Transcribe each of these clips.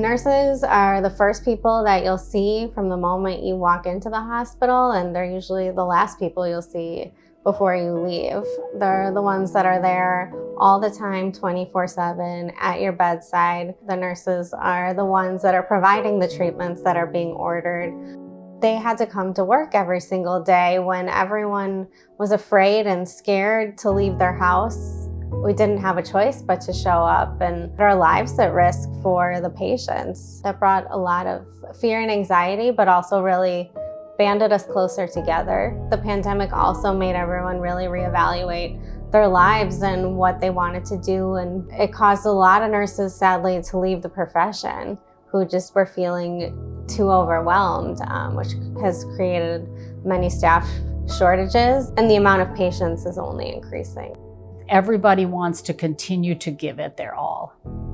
Nurses are the first people that you'll see from the moment you walk into the hospital, and they're usually the last people you'll see before you leave. They're the ones that are there all the time, 24/7 at your bedside. The nurses are the ones that are providing the treatments that are being ordered. They had to come to work every single day when everyone was afraid and scared to leave their house. We didn't have a choice but to show up and put our lives at risk for the patients. That brought a lot of fear and anxiety, but also really banded us closer together. The pandemic also made everyone really reevaluate their lives and what they wanted to do, and it caused a lot of nurses, sadly, to leave the profession who just were feeling too overwhelmed, which has created many staff shortages, and the amount of patients is only increasing. Everybody wants to continue to give it their all,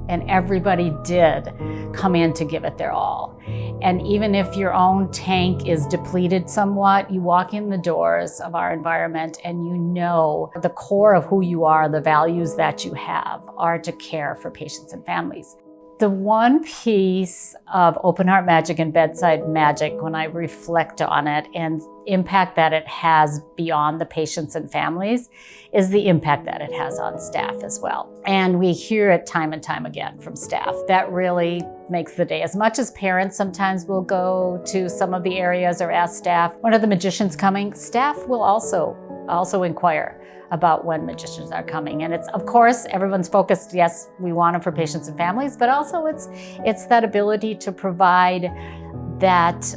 and everybody did come in to give it their all. And even if your own tank is depleted somewhat, you walk in the doors of our environment and you know the core of who you are, the values that you have, are to care for patients and families. The one piece of Open Heart Magic and Bedside Magic, when I reflect on it and impact that it has beyond the patients and families, is the impact that it has on staff as well. And we hear it time and time again from staff. That really makes the day. As much as parents sometimes will go to some of the areas or ask staff, when are the magicians coming? Staff will also inquire about when magicians are coming. And it's, of course, everyone's focused, yes, we want them for patients and families, but also it's that ability to provide that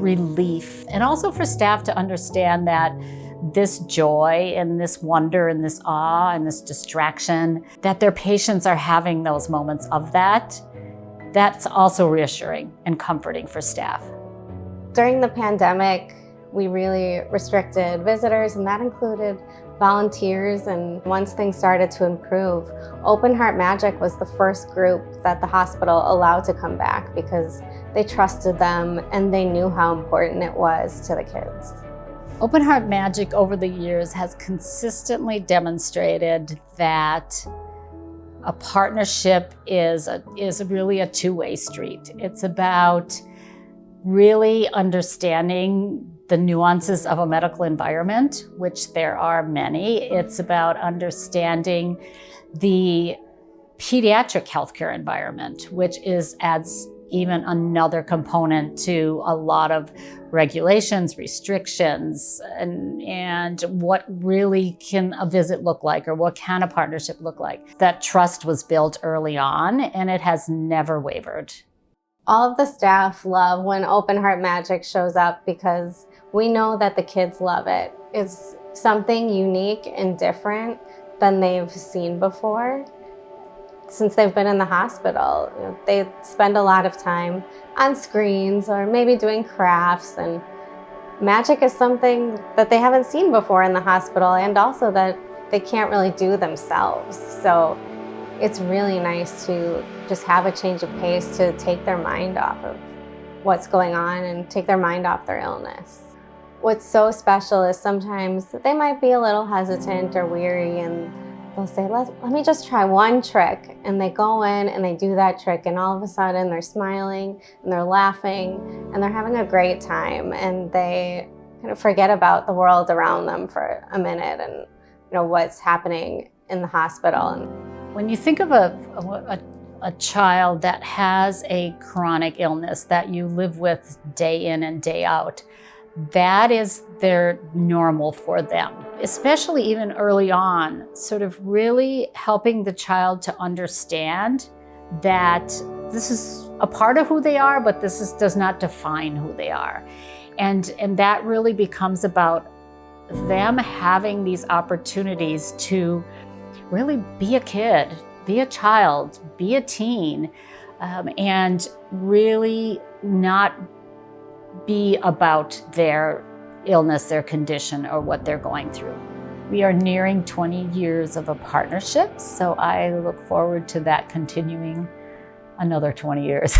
relief. And also for staff to understand that this joy and this wonder and this awe and this distraction, that their patients are having those moments of that, that's also reassuring and comforting for staff. During the pandemic, we really restricted visitors, and that included volunteers. And once things started to improve, Open Heart Magic was the first group that the hospital allowed to come back because they trusted them and they knew how important it was to the kids. Open Heart Magic over the years has consistently demonstrated that a partnership is really a two-way street. It's about really understanding the nuances of a medical environment, which there are many. It's about understanding the pediatric healthcare environment, which adds even another component to a lot of regulations, restrictions, and what really can a visit look like, or what can a partnership look like. That trust was built early on, and it has never wavered. All of the staff love when Open Heart Magic shows up because we know that the kids love it. It's something unique and different than they've seen before. Since they've been in the hospital, they spend a lot of time on screens or maybe doing crafts, and magic is something that they haven't seen before in the hospital, and also that they can't really do themselves. So it's really nice to just have a change of pace to take their mind off of what's going on and take their mind off their illness. What's so special is sometimes they might be a little hesitant or weary, and they'll say, let me just try one trick. And they go in and they do that trick, and all of a sudden they're smiling and they're laughing and they're having a great time, and they kind of forget about the world around them for a minute and what's happening in the hospital. And when you think of a child that has a chronic illness that you live with day in and day out, that is their normal for them, especially even early on, sort of really helping the child to understand that this is a part of who they are, but does not define who they are. And that really becomes about them having these opportunities to really be a kid, be a child, be a teen, and really not be about their illness, their condition, or what they're going through. We are nearing 20 years of a partnership, so I look forward to that continuing another 20 years.